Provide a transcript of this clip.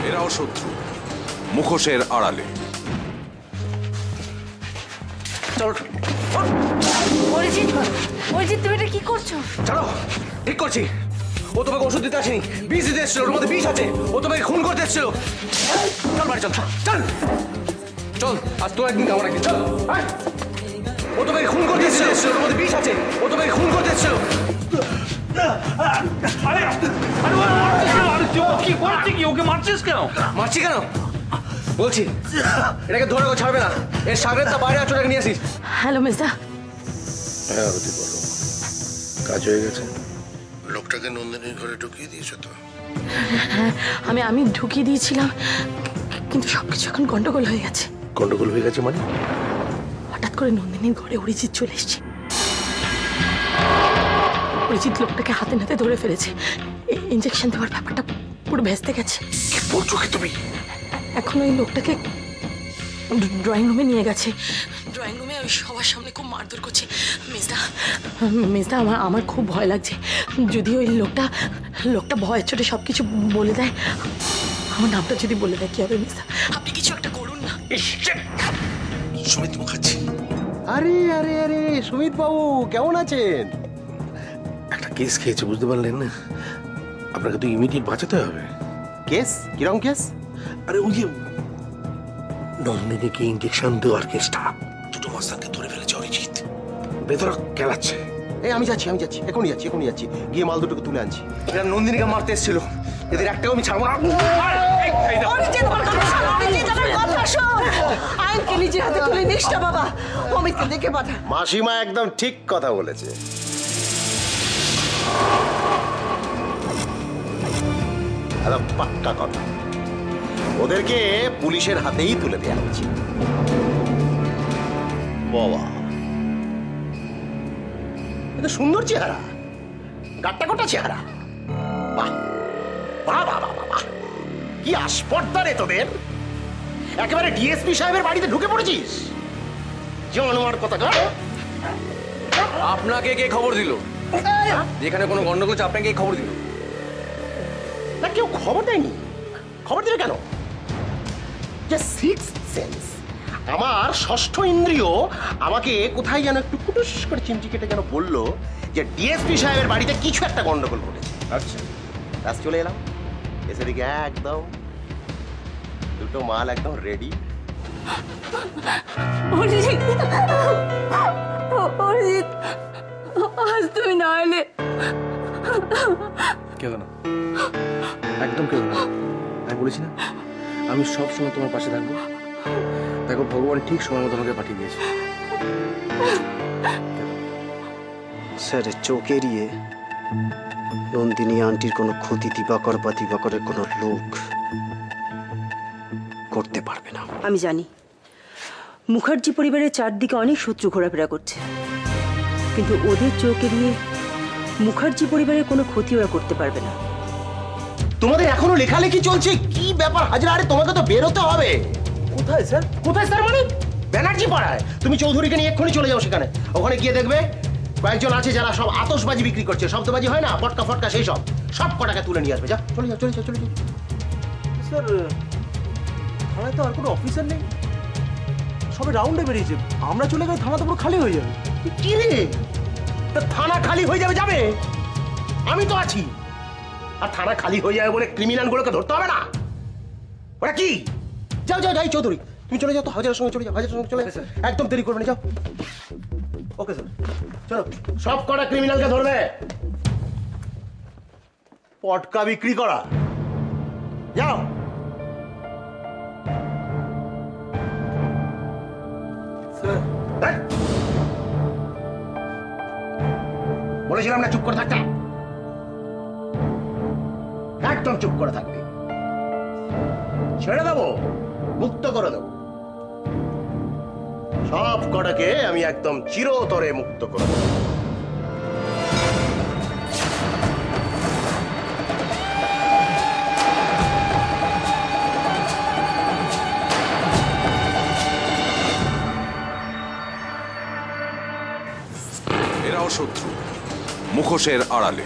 এরাও শত্রু, মুখোশের আড়ালে। চলো অরিজিৎ, অরিজিৎ তুমি এটা কি করছো? চলো, ঠিক করছি। ও তোমাকে ওষুধ দিতে আসেনি, বিষ দিতে এসেছিল। ওর মধ্যে বিষ আছে, ও তোমাকে খুন করতে এসেছিল। চল বাড়ি চল, চল চল। আজ তোর একদিন আমার একদিন, চল। ও তোমাকে খুন করতে এসেছিল, ওর মধ্যে বিষ আছে, ও তোমাকে খুন করতে এসেছিল। ওকে মারছিস কেন? মারছি কেন বলছি, এটাকে ধরে ও ছাড়বে না। এর সাগরের তা বাইরে আছো, এটাকে নিয়ে আসিস। হ্যালো মির্জা। হ্যাঁ আরতি বলো, কাজ হয়ে গেছে? লোকটাকে নন্দিনীর ঘরে ঢুকিয়ে দিয়েছো তো? হ্যাঁ, আমি ঢুকিয়ে দিয়েছিলাম, কিন্তু সবকিছু এখন গন্ডগোল হয়ে গেছে। গন্ডগোল হয়ে গেছে মানে? হঠাৎ করে নন্দিনীর ঘরে অরিজিৎ চলে এসেছে। অরিজিৎ লোকটাকে হাতে নাতে ধরে ফেলেছে। ইঞ্জেকশন দেওয়ার ব্যাপারটা পুরো ভেস্তে গেছে। কি বলছো কি তুমি? এখন ওই লোকটাকে ড্রয়িং রুমে নিয়ে গেছে। ড্রয়িং রুমে ওই সবার সামনে খুব মারধর করছে। মিসদা আমার খুব ভয় লাগছে। যদি ওই লোকটা ভয়ের চোটে সবকিছু বলে দেয়, আমার নামটা যদি বলে দেয় কি হবে মিসদা? আপনি কিছু একটা করুন না। সুমিত মুখার্জি। আরে আরে আরে সুমিত বাবু, কেমন আছেন? একটা কেস খেয়েছে, বুঝতে পারলেন না? আপনাকে তো ইমিডিয়েট বাঁচাতে হবে। কেস? কিরকম কেস? আরে ওই যে নন্দিনীকে ইঞ্জেকশন দেওয়ার কেসটা। দুটো মাস্তানকে ধরে ফেলেছে অরিজিৎ, বেদরা খেলাচ্ছে। এই আমি যাচ্ছি, এখনই যাচ্ছি, গিয়ে মাল দুটোকে তুলে আনছি। এরা নন্দিনীকে মারতে এসেছিল, এদের একটাও আমি ছাড়বো না। অরিজিৎ আমার কথা শোন, অরিজিৎ আমার কথা শোন। আইনকে নিজের হাতে তুলে নিস না বাবা, অমিতকে দেখে পাঠা। মাসিমা একদম ঠিক কথা বলেছে। একদম পাক্কা কথা। ওদেরকে পুলিশের হাতেই তুলে দেওয়া হচ্ছে। বাবা, এটা সুন্দর চেহারা, গাট্টা গোটা চেহারা। বাহ বাহ বাহ বাহ বাহ, কি আস্পর্ধা রে তোদের! একেবারে ডিএসপি সাহেবের বাড়িতে ঢুকে পড়েছিস। জানোয়ার কথা। আপনাকে কে খবর দিল যেখানে কোনো গন্ডগোল হচ্ছে? আপনাকে কে খবর দিল? না, কেউ খবর দেয়নি। খবর দিলে কেন? যে সিক্সথ সেন্স, আমার ষষ্ঠ ইন্দ্রিয় আমাকে কোথায় যেন একটু কুটুস করে চিমটি কেটে যেন বললো যে ডিএসপি সাহেবের বাড়িতে কিছু একটা গন্ডগোল ঘটেছে। আচ্ছা, ব্যাস চলে এলাম। এসে দিকে একদম দুটো মাল একদম রেডি। অরিজিৎ, অরিজিৎ, আজ তুমি না এলে। কেঁদো না, একদম কেঁদো না। আমি বলেছি না, আমি সব সময় তোমার পাশে থাকবো। দেখো, ভগবান ঠিক সময় মতো আমাকে পাঠিয়ে দিয়েছে। স্যার, চোখ এড়িয়ে নন্দিনী আন্টির কোনো ক্ষতি দিবাকরের কোনো লোক করতে পারবে না। আমি জানি মুখার্জি পরিবারের চারদিকে অনেক শত্রু ঘোরাফেরা করছে, কিন্তু ওদের চোখ এড়িয়ে মুখার্জি পরিবারের কোনো ক্ষতি ওরা করতে পারবে না। তোমাদের এখনো লেখালেখি চলছে? কি ব্যাপার হাজরা? আরে তোমাকে তো বেরোতে হবে। কোথায় স্যার? কোথায় স্যার মানে? ব্যানার্জি পাড়ায়। তুমি চৌধুরীকে নিয়ে এক্ষুনি চলে যাও সেখানে। ওখানে গিয়ে দেখবে কয়েকজন আছে যারা সব আতশবাজি বিক্রি করছে, শব্দবাজি হয় না, ফটকা ফটকা, সেই সব কটাকে তুলে নিয়ে আসবে। যা, চলে যাও। স্যার, থানায় তো আর কোনো অফিসার নেই, সবে রাউন্ডে বেরিয়েছে। আমরা চলে গেলে থানা তো পুরো খালি হয়ে যাবে। কি রে, তা থানা খালি হয়ে যাবে? আমি তো আছি। আর থানা খালি হয়ে যাবে বলে ক্রিমিনাল গুলোকে ধরতে হবে না? ওরা কি? যাও চৌধুরী, তুমি চলে যাও তো, হাজারের সঙ্গে চলে যাও। একদম দেরি করবে না, যাও। ওকে স্যার, চলো। সব কটা ক্রিমিনালকে ধরবে। পটকা বিক্রি করা, যাও। বলেছিলাম না চুপ করে থাকতে? একদম চুপ করে থাকবে। ছেড়ে দেবো, মুক্ত করে দেবো। সব কটাকে আমি একদম চিরতরে মুক্ত করে দেবো। এরাও শত্রু, মুখোশের আড়ালে।